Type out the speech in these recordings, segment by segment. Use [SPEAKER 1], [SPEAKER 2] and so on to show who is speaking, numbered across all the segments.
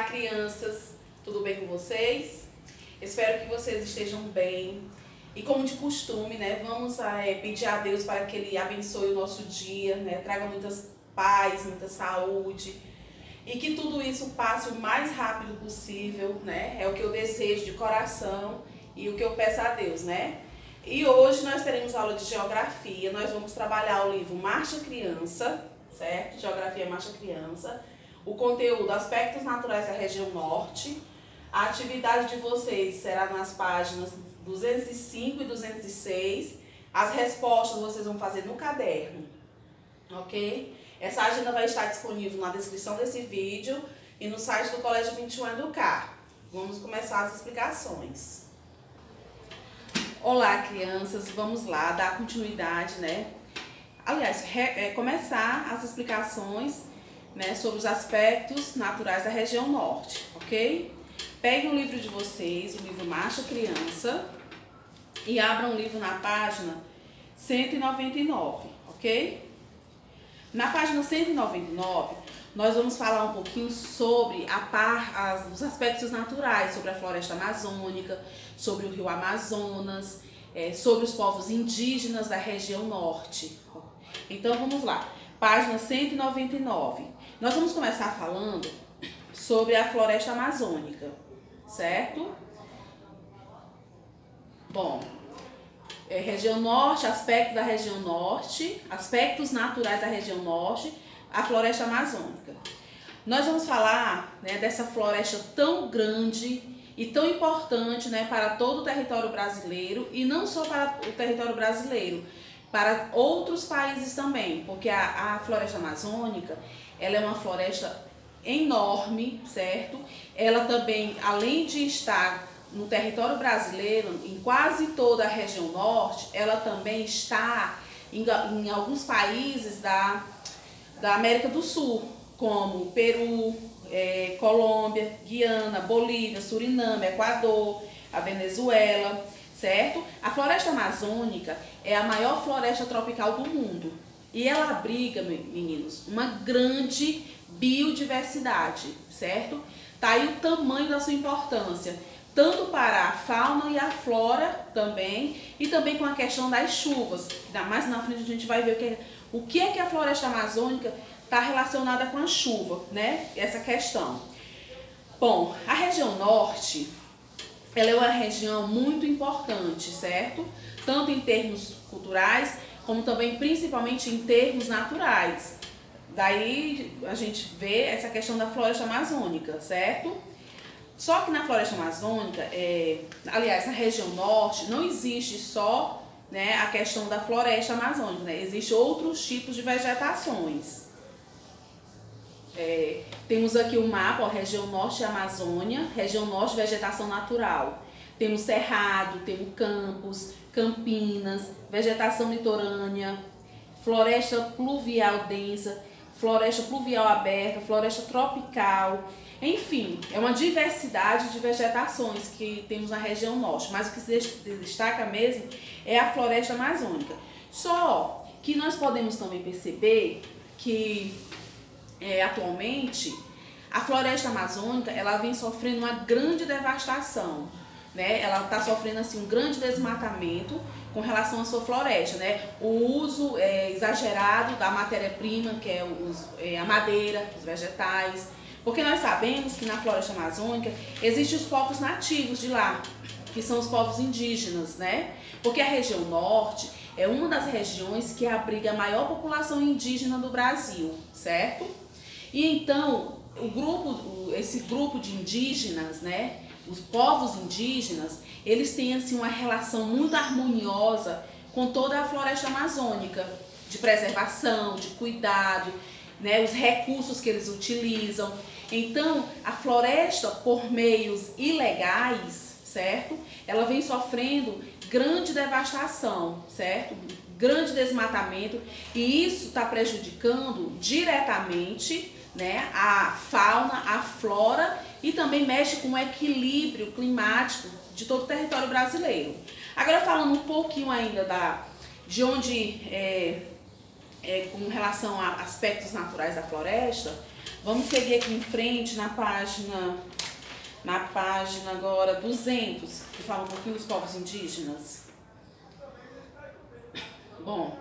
[SPEAKER 1] crianças, tudo bem com vocês? Espero que vocês estejam bem. E como de costume, né, vamos pedir a Deus para que Ele abençoe o nosso dia, né, traga muitas paz, muita saúde e que tudo isso passe o mais rápido possível, né? É o que eu desejo de coração e o que eu peço a Deus, né? E hoje nós teremos aula de geografia, nós vamos trabalhar o livro Marcha Criança, certo? Geografia Marcha Criança. O conteúdo, aspectos naturais da região norte. A atividade de vocês será nas páginas 205 e 206. As respostas vocês vão fazer no caderno, ok? Essa agenda vai estar disponível na descrição desse vídeo e no site do Colégio 21 Educar. Vamos começar as explicações. Olá, crianças, vamos lá dar continuidade, né? Aliás, começar as explicações, né, sobre os aspectos naturais da região norte, ok? Peguem o livro de vocês, o livro Marcha Criança, e abram o livro na página 199, ok? Na página 199, nós vamos falar um pouquinho sobre os aspectos naturais, sobre a floresta amazônica, sobre o rio Amazonas, sobre os povos indígenas da região norte. Então vamos lá, página 199. Nós vamos começar falando sobre a floresta amazônica, certo? Bom, região norte, aspectos da região norte, aspectos naturais da região norte, a floresta amazônica. Nós vamos falar, né, dessa floresta tão grande e tão importante, né, para todo o território brasileiro, e não só para o território brasileiro, para outros países também, porque a floresta amazônica, ela é uma floresta enorme, certo? Ela também, além de estar no território brasileiro, em quase toda a região norte, ela também está em alguns países da América do Sul, como Peru, Colômbia, Guiana, Bolívia, Suriname, Equador, a Venezuela, certo? A floresta amazônica é a maior floresta tropical do mundo e ela abriga, meninos, uma grande biodiversidade, certo? Tá aí o tamanho da sua importância, tanto para a fauna e a flora também, e também com a questão das chuvas. Mais na frente a gente vai ver o que é que a floresta amazônica está relacionada com a chuva, né? Essa questão. Bom, a região norte, ela é uma região muito importante, certo? Tanto em termos culturais, como também principalmente em termos naturais. Daí a gente vê essa questão da floresta amazônica, certo? Só que na floresta amazônica, aliás, na região norte, não existe só, né, a questão da floresta amazônica, né? Existem outros tipos de vegetações. Temos aqui o mapa, ó, região norte Amazônia, região norte vegetação natural. Temos cerrado, temos campos, campinas, vegetação litorânea, floresta pluvial densa, floresta pluvial aberta, floresta tropical, enfim, é uma diversidade de vegetações que temos na região norte, mas o que se destaca mesmo é a floresta amazônica. Só que nós podemos também perceber que atualmente a floresta amazônica ela vem sofrendo uma grande devastação, né? Ela está sofrendo assim um grande desmatamento com relação à sua floresta, né? O uso exagerado da matéria-prima, que é a madeira, os vegetais, porque nós sabemos que na floresta amazônica existem os povos nativos de lá, que são os povos indígenas, né? Porque a região norte é uma das regiões que abriga a maior população indígena do Brasil, certo? E então, esse grupo de indígenas, né? Os povos indígenas, eles têm assim uma relação muito harmoniosa com toda a floresta amazônica, de preservação, de cuidado, né, os recursos que eles utilizam. Então, a floresta, por meios ilegais, certo? Ela vem sofrendo grande devastação, certo? Grande desmatamento, e isso está prejudicando diretamente, né, a fauna, a flora, e também mexe com o equilíbrio climático de todo o território brasileiro. Agora falando um pouquinho ainda de onde com relação a aspectos naturais da floresta, Vamos seguir aqui em frente na página agora 200, que fala um pouquinho dos povos indígenas. Bom,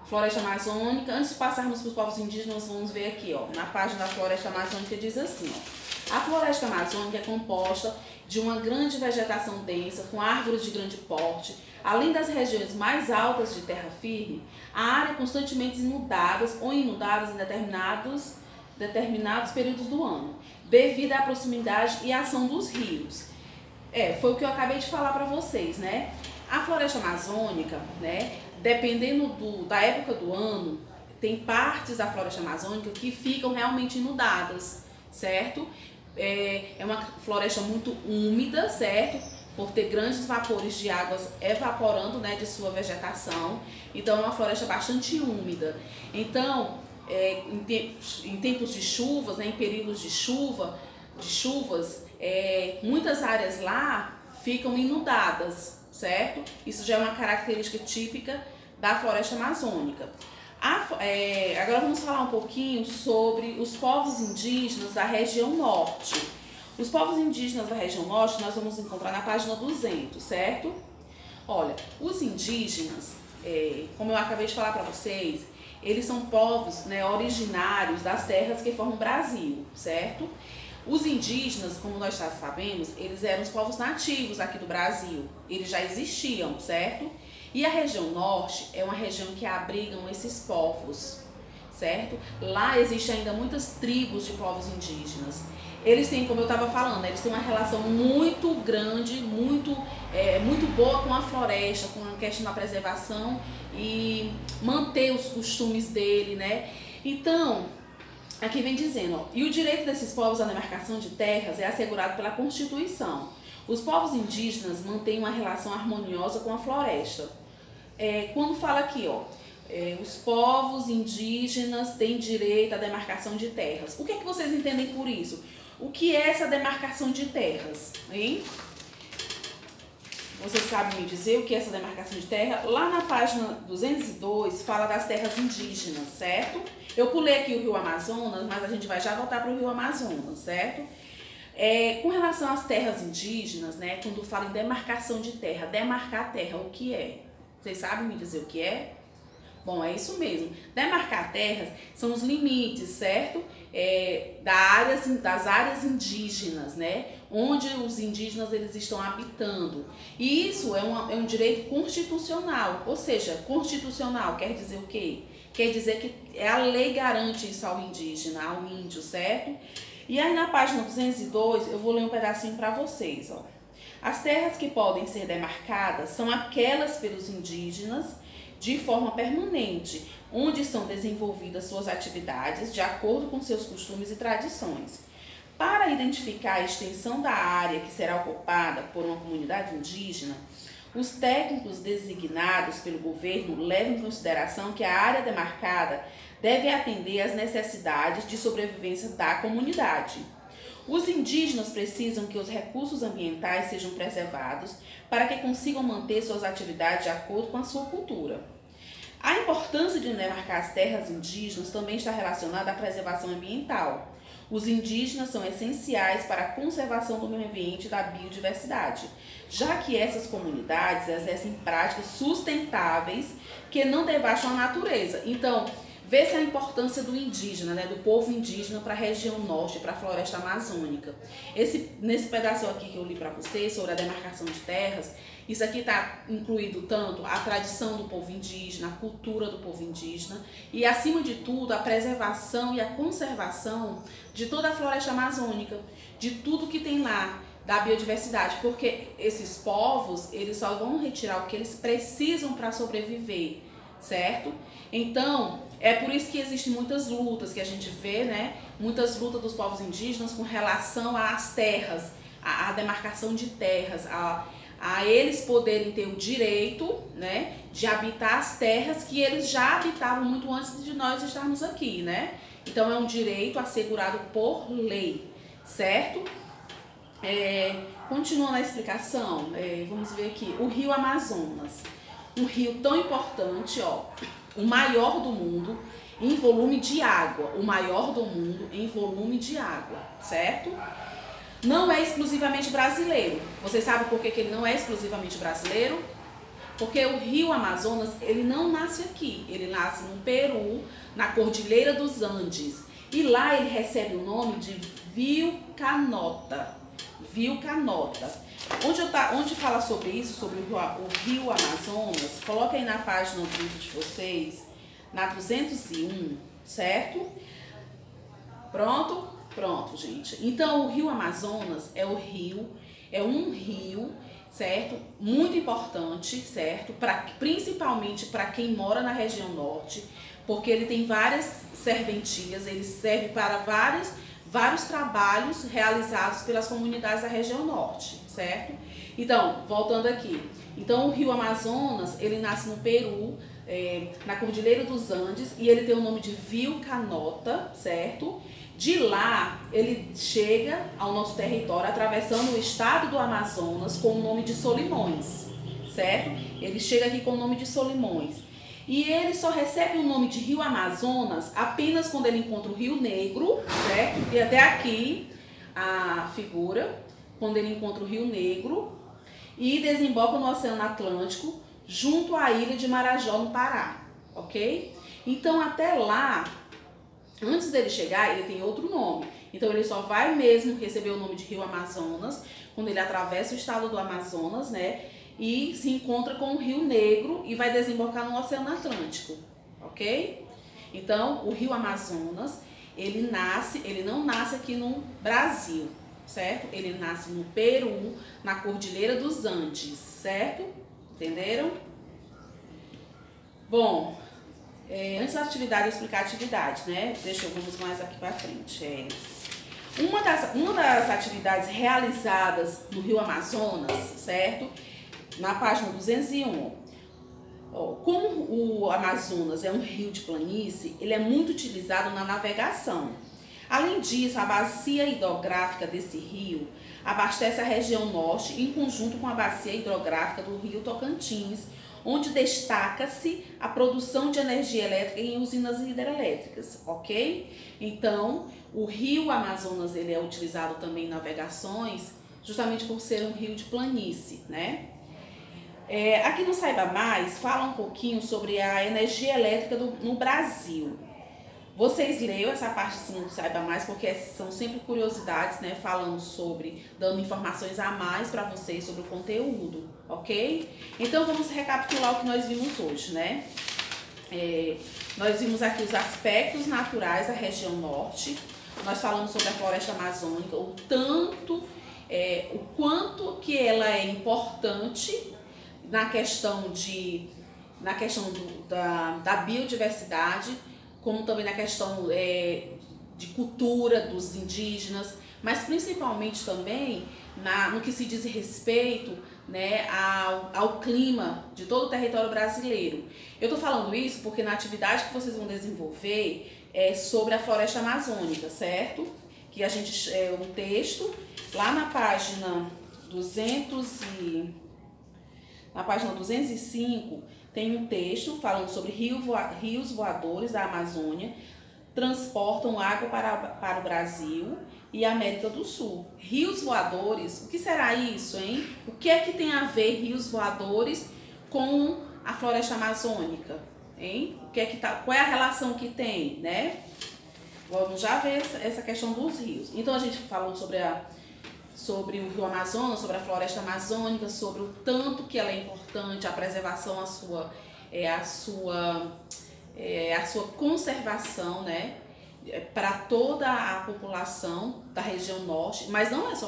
[SPEAKER 1] Floresta Amazônica, antes de passarmos para os povos indígenas, vamos ver aqui, ó, na página da Floresta Amazônica diz assim, ó, a Floresta Amazônica é composta de uma grande vegetação densa, com árvores de grande porte, além das regiões mais altas de terra firme, a área constantemente inundadas ou inundadas em determinados períodos do ano, devido à proximidade e ação dos rios. Foi o que eu acabei de falar para vocês, né? A floresta amazônica, né, dependendo da época do ano, tem partes da floresta amazônica que ficam realmente inundadas, certo? É uma floresta muito úmida, certo? Por ter grandes vapores de águas evaporando, né, de sua vegetação. Então é uma floresta bastante úmida. Então, em tempos de chuvas, né, em períodos de chuvas, muitas áreas lá ficam inundadas, certo? Isso já é uma característica típica da floresta amazônica. Agora vamos falar um pouquinho sobre os povos indígenas da região norte. Os povos indígenas da região norte nós vamos encontrar na página 200, certo? Olha, os indígenas, como eu acabei de falar para vocês, eles são povos, né, originários das terras que formam o Brasil, certo? Os indígenas, como nós já sabemos, eles eram os povos nativos aqui do Brasil. Eles já existiam, certo? E a região norte é uma região que abrigam esses povos, certo? Lá existem ainda muitas tribos de povos indígenas. Eles têm, como eu estava falando, eles têm uma relação muito grande, muito boa com a floresta, com a questão da preservação e manter os costumes dele, né? Então, aqui vem dizendo, ó, e o direito desses povos à demarcação de terras é assegurado pela Constituição. Os povos indígenas mantêm uma relação harmoniosa com a floresta. Quando fala aqui, ó, os povos indígenas têm direito à demarcação de terras. O que é que vocês entendem por isso? O que é essa demarcação de terras, hein? Vocês sabem me dizer o que é essa demarcação de terra? Lá na página 202 fala das terras indígenas, certo? Eu pulei aqui o Rio Amazonas, mas a gente vai já voltar para o Rio Amazonas, certo? Com relação às terras indígenas, né, quando fala em demarcação de terra, demarcar a terra, o que é? Vocês sabem me dizer o que é? Bom, é isso mesmo. Demarcar terras são os limites, certo? Das áreas indígenas, né? Onde os indígenas eles estão habitando. E isso é um direito constitucional. Ou seja, constitucional quer dizer o quê? Quer dizer que a lei garante isso ao indígena, ao índio, certo? E aí na página 202 eu vou ler um pedacinho para vocês, ó. As terras que podem ser demarcadas são aquelas pelos indígenas de forma permanente, onde são desenvolvidas suas atividades de acordo com seus costumes e tradições. Para identificar a extensão da área que será ocupada por uma comunidade indígena, os técnicos designados pelo governo levam em consideração que a área demarcada deve atender às necessidades de sobrevivência da comunidade. Os indígenas precisam que os recursos ambientais sejam preservados para que consigam manter suas atividades de acordo com a sua cultura. A importância de demarcar as terras indígenas também está relacionada à preservação ambiental. Os indígenas são essenciais para a conservação do meio ambiente e da biodiversidade, já que essas comunidades exercem práticas sustentáveis que não devastam a natureza. Então, vê-se a importância do indígena, né, do povo indígena para a região norte, para a floresta amazônica. Nesse pedaço aqui que eu li para vocês sobre a demarcação de terras, isso aqui está incluído tanto a tradição do povo indígena, a cultura do povo indígena e, acima de tudo, a preservação e a conservação de toda a floresta amazônica, de tudo que tem lá, da biodiversidade, porque esses povos, eles só vão retirar o que eles precisam para sobreviver, certo? Então, é por isso que existem muitas lutas que a gente vê, né? Muitas lutas dos povos indígenas com relação às terras, à demarcação de terras, a eles poderem ter o direito, né, de habitar as terras que eles já habitavam muito antes de nós estarmos aqui, né? Então é um direito assegurado por lei, certo? Continuando a explicação, vamos ver aqui, o Rio Amazonas, um rio tão importante, ó, o maior do mundo, em volume de água, o maior do mundo em volume de água, certo? Não é exclusivamente brasileiro. Vocês sabem por que ele não é exclusivamente brasileiro? Porque o rio Amazonas, ele não nasce aqui, ele nasce no Peru, na Cordilheira dos Andes. E lá ele recebe o nome de Vilcanota. Vilcanota. Onde fala sobre isso, sobre o rio Amazonas, coloca aí na página do livro de vocês, na 201, certo? Pronto? Pronto, gente. Então, o rio Amazonas é um rio, certo? Muito importante, certo? Principalmente para quem mora na região norte, porque ele tem várias serventias, ele serve para vários trabalhos realizados pelas comunidades da região norte, certo? Então, voltando aqui. Então, o rio Amazonas, ele nasce no Peru, na Cordilheira dos Andes, e ele tem o nome de Vilcanota, certo? De lá, ele chega ao nosso território, atravessando o estado do Amazonas, com o nome de Solimões, certo? Ele chega aqui com o nome de Solimões. E ele só recebe o nome de Rio Amazonas apenas quando ele encontra o Rio Negro, certo? E até aqui a figura, quando ele encontra o Rio Negro e desemboca no Oceano Atlântico, junto à ilha de Marajó, no Pará, ok? Então, até lá, antes dele chegar, ele tem outro nome. Então, ele só vai mesmo receber o nome de Rio Amazonas quando ele atravessa o estado do Amazonas, né? E se encontra com o Rio Negro e vai desembocar no Oceano Atlântico, ok? Então, o Rio Amazonas, ele não nasce aqui no Brasil, certo? Ele nasce no Peru, na Cordilheira dos Andes, certo? Entenderam? Bom, antes da atividade, eu explicar a atividade, né? Vamos mais aqui para frente. Uma das atividades realizadas no Rio Amazonas, certo? Na página 201, como o Amazonas é um rio de planície, ele é muito utilizado na navegação. Além disso, a bacia hidrográfica desse rio abastece a região norte em conjunto com a bacia hidrográfica do rio Tocantins, onde destaca-se a produção de energia elétrica em usinas hidrelétricas, ok? Então, o rio Amazonas ele é utilizado também em navegações, justamente por ser um rio de planície, né? Aqui no Saiba Mais, fala um pouquinho sobre a energia elétrica no Brasil. Vocês leiam essa parte sim do Saiba Mais, porque são sempre curiosidades, né? Falando sobre, dando informações a mais para vocês sobre o conteúdo, ok? Então vamos recapitular o que nós vimos hoje, né? Nós vimos aqui os aspectos naturais da região norte, nós falamos sobre a floresta amazônica, o quanto que ela é importante na questão da biodiversidade, como também na questão de cultura dos indígenas, mas principalmente também no que se diz respeito, né, ao clima de todo o território brasileiro. Eu estou falando isso porque na atividade que vocês vão desenvolver é sobre a floresta amazônica, certo? Que a gente um texto lá na página 205 tem um texto falando sobre rios voadores da Amazônia transportam água para o Brasil e América do Sul. Rios voadores, o que será isso, hein? O que é que tem a ver rios voadores com a floresta amazônica, hein? Qual é a relação que tem, né? Vamos já ver essa questão dos rios. Então a gente falou sobre o rio Amazonas, sobre a floresta amazônica, sobre o tanto que ela é importante, a preservação, a sua conservação, né, para toda a população da região norte, mas não é só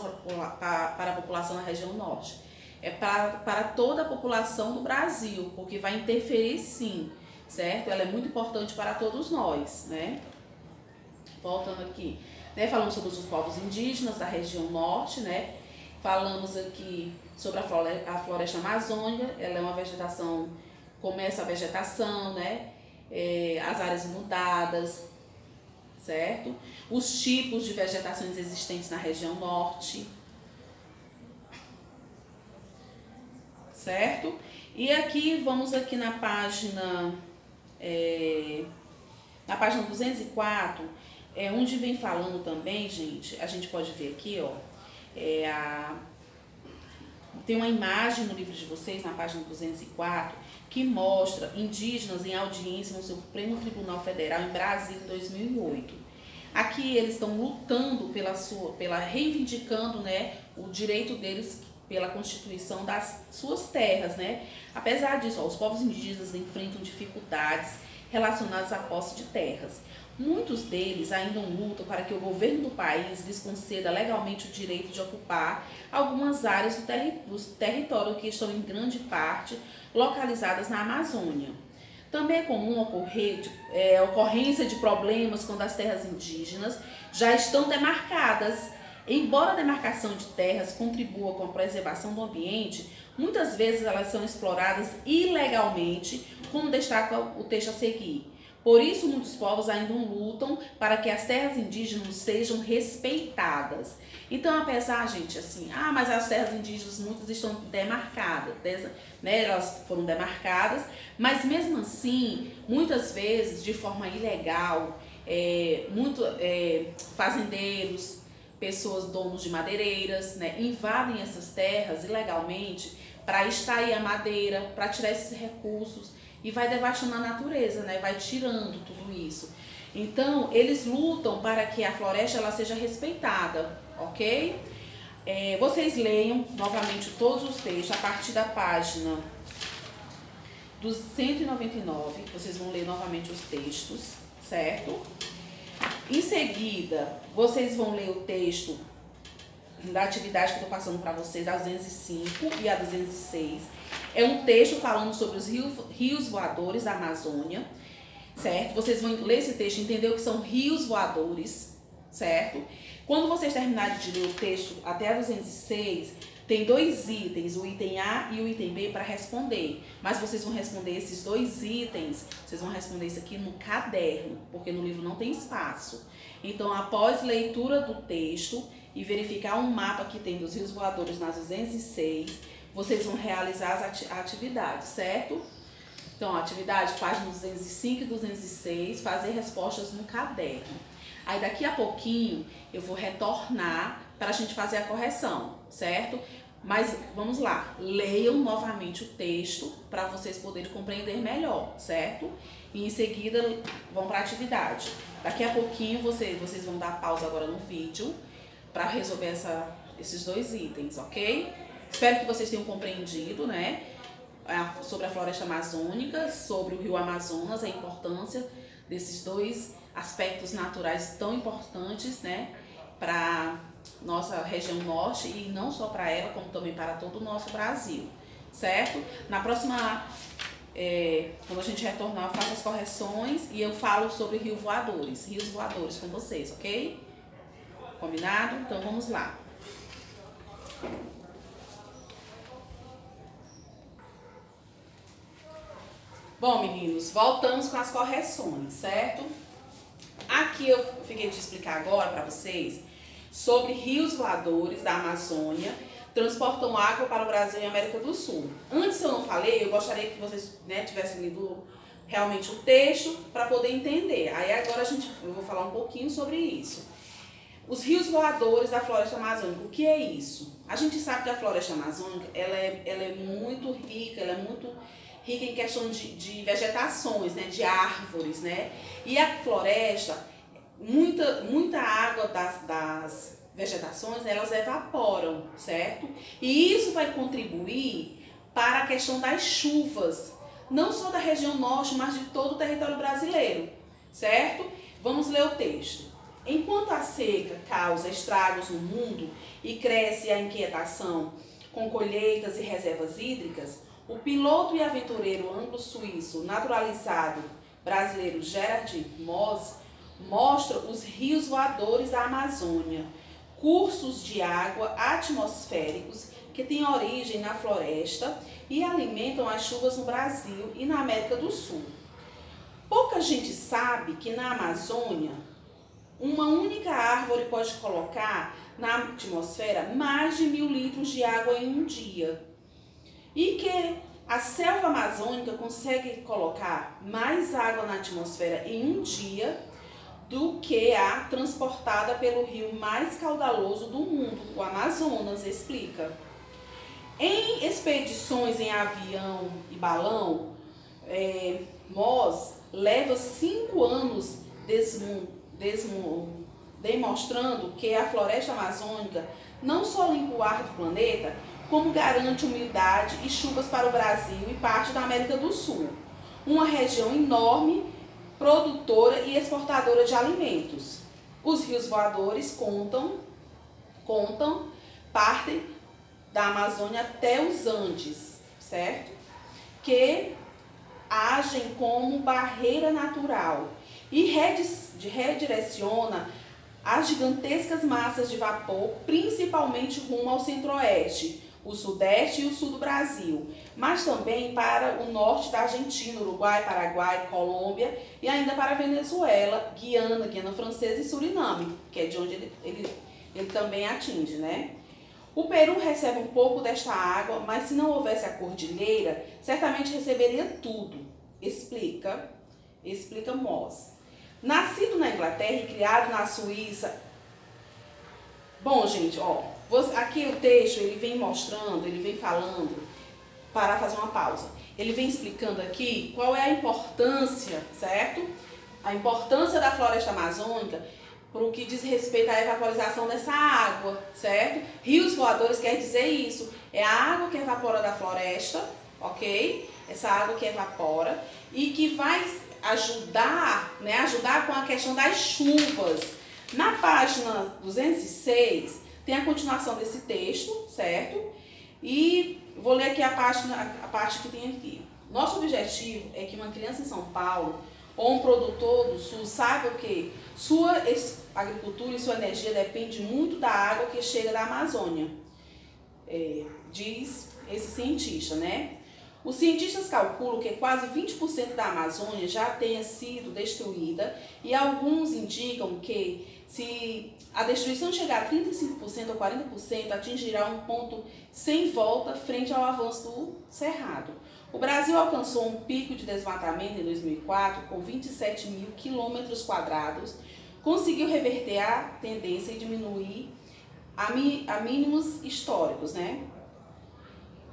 [SPEAKER 1] para a população da região norte, é para toda a população do Brasil, porque vai interferir sim, certo? Ela é muito importante para todos nós, né? Voltando aqui, né, falamos sobre os povos indígenas da região norte, né? Falamos aqui sobre a floresta amazônica, ela é uma vegetação, começa a vegetação, né? As áreas inundadas, certo? Os tipos de vegetações existentes na região norte, certo? E aqui, vamos aqui na página Na página 204, onde vem falando também, gente, a gente pode ver aqui, ó, tem uma imagem no livro de vocês, na página 204, que mostra indígenas em audiência no Supremo Tribunal Federal em Brasília em 2008. Aqui eles estão lutando reivindicando, né, o direito deles pela constituição das suas terras, né? Apesar disso, ó, os povos indígenas enfrentam dificuldades relacionadas à posse de terras. Muitos deles ainda lutam para que o governo do país lhes conceda legalmente o direito de ocupar algumas áreas do território que estão em grande parte localizadas na Amazônia. Também é comum ocorrência de problemas quando as terras indígenas já estão demarcadas. Embora a demarcação de terras contribua com a preservação do ambiente, muitas vezes elas são exploradas ilegalmente, como destaca o texto a seguir. Por isso, muitos povos ainda lutam para que as terras indígenas sejam respeitadas. Então, apesar, gente, assim, mas as terras indígenas muitas estão demarcadas, né? Elas foram demarcadas, mas mesmo assim, muitas vezes, de forma ilegal, fazendeiros, pessoas, donos de madeireiras, né, invadem essas terras ilegalmente para extrair a madeira, para tirar esses recursos e vai devastando a natureza, né, vai tirando tudo isso. Então, eles lutam para que a floresta ela seja respeitada, ok? Vocês leiam novamente todos os textos a partir da página dos 199, vocês vão ler novamente os textos, certo? Em seguida, vocês vão ler o texto da atividade que eu estou passando para vocês, a 205 e a 206. É um texto falando sobre os rios voadores da Amazônia, certo? Vocês vão ler esse texto e entender o que são rios voadores, certo? Quando vocês terminarem de ler o texto até a 206, tem 2 itens, o item A e o item B, para responder. Mas vocês vão responder esses 2 itens, vocês vão responder isso aqui no caderno, porque no livro não tem espaço. Então, após leitura do texto e verificar um mapa que tem dos rios voadores nas 206, vocês vão realizar a atividade, certo? Então, a atividade, página 205 e 206, fazer respostas no caderno. Aí, daqui a pouquinho, eu vou retornar para a gente fazer a correção, certo? Mas vamos lá, leiam novamente o texto para vocês poderem compreender melhor, certo? E em seguida vão para a atividade. Daqui a pouquinho vocês vão dar pausa agora no vídeo para resolver esses 2 itens, ok? Espero que vocês tenham compreendido, né? Sobre a floresta amazônica, sobre o rio Amazonas, a importância desses 2 aspectos naturais tão importantes, né? Para nossa região norte e não só para ela, como também para todo o nosso Brasil, certo? Na próxima, quando a gente retornar, eu faço as correções e eu falo sobre rios voadores com vocês, ok? Combinado? Então vamos lá. Bom, meninos, voltamos com as correções, certo? Aqui eu fiquei de explicar agora para vocês sobre rios voadores da Amazônia transportam água para o Brasil e América do Sul. Antes eu não falei, eu gostaria que vocês, né, tivessem lido realmente o texto para poder entender. Aí agora eu vou falar um pouquinho sobre isso. Os rios voadores da floresta amazônica, o que é isso? A gente sabe que a floresta amazônica ela é muito rica, rica em questão de vegetações, né, de árvores, né? E a floresta, muita água das vegetações, elas evaporam, certo? E isso vai contribuir para a questão das chuvas, não só da região norte, mas de todo o território brasileiro, certo? Vamos ler o texto. Enquanto a seca causa estragos no mundo e cresce a inquietação com colheitas e reservas hídricas, o piloto e aventureiro anglo-suíço naturalizado brasileiro Gerard Moss mostra os rios voadores da Amazônia, cursos de água atmosféricos que têm origem na floresta e alimentam as chuvas no Brasil e na América do Sul. Pouca gente sabe que na Amazônia, uma única árvore pode colocar na atmosfera mais de 1000 litros de água em um dia. E que A selva amazônica consegue colocar mais água na atmosfera em um dia do que a transportada pelo rio mais caudaloso do mundo, o Amazonas, explica. Em expedições em avião e balão, MOS leva 5 anos demonstrando que a floresta amazônica não só limpa o ar do planeta, como garante umidade e chuvas para o Brasil e parte da América do Sul, uma região enorme, produtora e exportadora de alimentos. Os rios voadores partem da Amazônia até os Andes, certo? Que agem como barreira natural e redireciona as gigantescas massas de vapor, principalmente rumo ao centro-oeste, o sudeste e o sul do Brasil, mas também para o norte da Argentina, Uruguai, Paraguai, Colômbia e ainda para a Venezuela, Guiana, Guiana Francesa e Suriname, que é de onde ele também atinge, né? O Peru recebe um pouco desta água, mas se não houvesse a cordilheira, certamente receberia tudo, explica MOS. Nascido na Inglaterra e criado na Suíça. Bom, gente, aqui o texto ele vem mostrando, ele vem falando, para fazer uma pausa. Ele vem explicando aqui qual é a importância, certo? A importância da floresta amazônica para o que diz respeito à evaporização dessa água, certo? Rios voadores quer dizer isso, é a água que evapora da floresta, ok? Essa água que evapora e que vai ajudar com a questão das chuvas. Na página 206 tem a continuação desse texto, certo? E vou ler aqui a parte que tem aqui. Nosso objetivo é que uma criança em São Paulo ou um produtor do Sul saiba que sua agricultura e sua energia depende muito da água que chega da Amazônia, diz esse cientista, né? Os cientistas calculam que quase 20% da Amazônia já tenha sido destruída e alguns indicam que se a destruição chegar a 35% ou 40%, atingirá um ponto sem volta frente ao avanço do Cerrado. O Brasil alcançou um pico de desmatamento em 2004 com 27 mil quilômetros quadrados, conseguiu reverter a tendência e diminuir a mínimos históricos, né?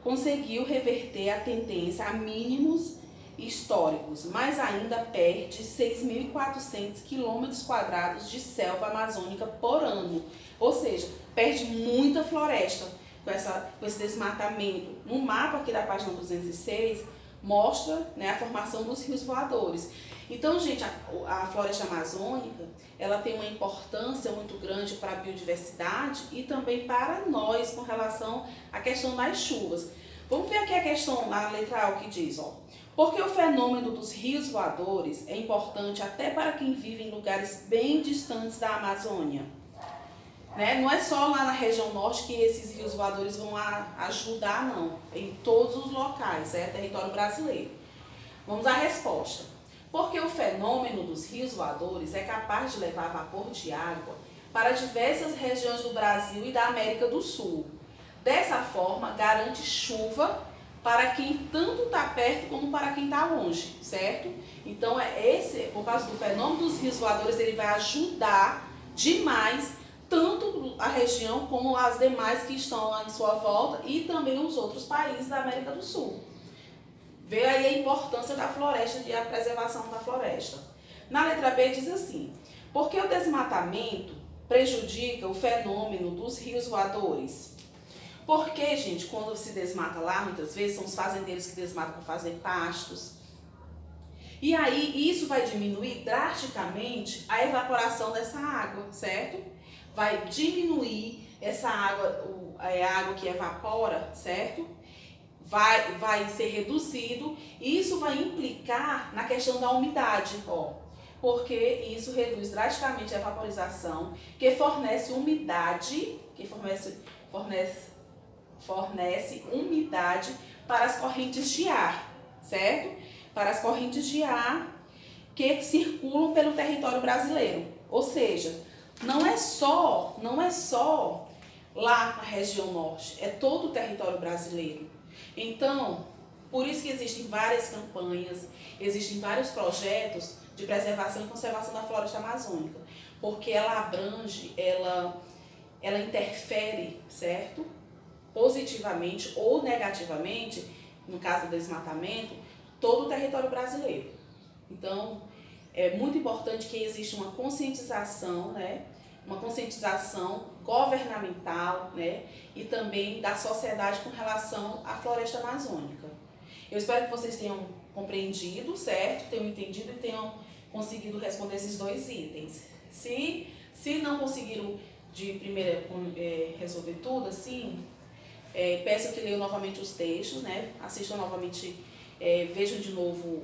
[SPEAKER 1] Conseguiu reverter a tendência a mínimos históricos, mas ainda perde 6.400 quilômetros quadrados de selva amazônica por ano. Ou seja, perde muita floresta com esse desmatamento. No mapa aqui da página 206, mostra, né, a formação dos rios voadores. Então, gente, a floresta amazônica, ela tem uma importância muito grande para a biodiversidade e também para nós com relação à questão das chuvas. Vamos ver aqui a questão na letra A, o que diz, porque o fenômeno dos rios voadores é importante até para quem vive em lugares bem distantes da Amazônia. Né? Não é só lá na região norte que esses rios voadores vão ajudar, não. Em todos os locais, território brasileiro. Vamos à resposta. Porque o fenômeno dos rios voadores é capaz de levar vapor de água para diversas regiões do Brasil e da América do Sul. Dessa forma, garante chuva para quem tanto está perto como para quem está longe, certo? Então, por causa do fenômeno dos rios voadores, ele vai ajudar demais tanto a região como as demais que estão lá em sua volta e também os outros países da América do Sul. Vê aí a importância da floresta e a preservação da floresta. Na letra B diz assim, porque o desmatamento prejudica o fenômeno dos rios voadores? Porque, gente, quando se desmata lá, muitas vezes são os fazendeiros que desmatam para fazer pastos. E aí isso vai diminuir drasticamente a evaporação dessa água, certo? Vai diminuir essa água, a água que evapora, certo? Vai ser reduzido e isso vai implicar na questão da umidade, porque isso reduz drasticamente a vaporização, que fornece umidade, fornece umidade para as correntes de ar, certo? Para as correntes de ar que circulam pelo território brasileiro. Ou seja, não é só lá na região norte, é todo o território brasileiro. Então, Por isso que existem várias campanhas, existem vários projetos de preservação e conservação da floresta amazônica, porque ela abrange, ela interfere, certo? Positivamente ou negativamente, no caso do desmatamento, todo o território brasileiro. Então, é muito importante que exista uma conscientização, né? Uma conscientização governamental, né? E também da sociedade com relação à floresta amazônica. Eu espero que vocês tenham compreendido, certo? Tenham entendido e tenham conseguido responder esses dois itens. Se não conseguiram de primeira resolver tudo, assim, peço que leiam novamente os textos, né? Assistam novamente, vejam de novo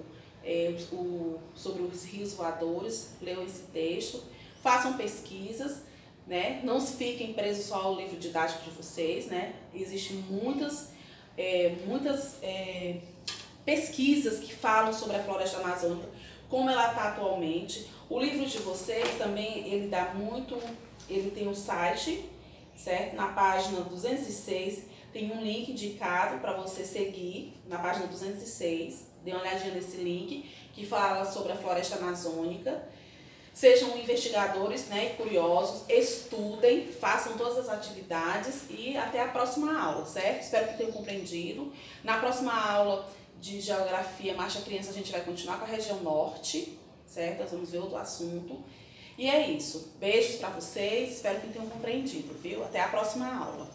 [SPEAKER 1] sobre os rios voadores, leiam esse texto, façam pesquisas, né? Não fiquem presos só ao livro didático de vocês, né? Existem muitas pesquisas que falam sobre a floresta amazônica, como ela está atualmente. O livro de vocês também, ele tem um site, certo? Na página 206 tem um link indicado para você seguir, na página 206, dê uma olhadinha nesse link, que fala sobre a floresta amazônica. Sejam investigadores, né, curiosos, estudem, façam todas as atividades e até a próxima aula, certo? Espero que tenham compreendido. Na próxima aula de Geografia Marcha Criança, a gente vai continuar com a região norte, certo? Nós vamos ver outro assunto. E é isso. Beijos para vocês, espero que tenham compreendido, viu? Até a próxima aula.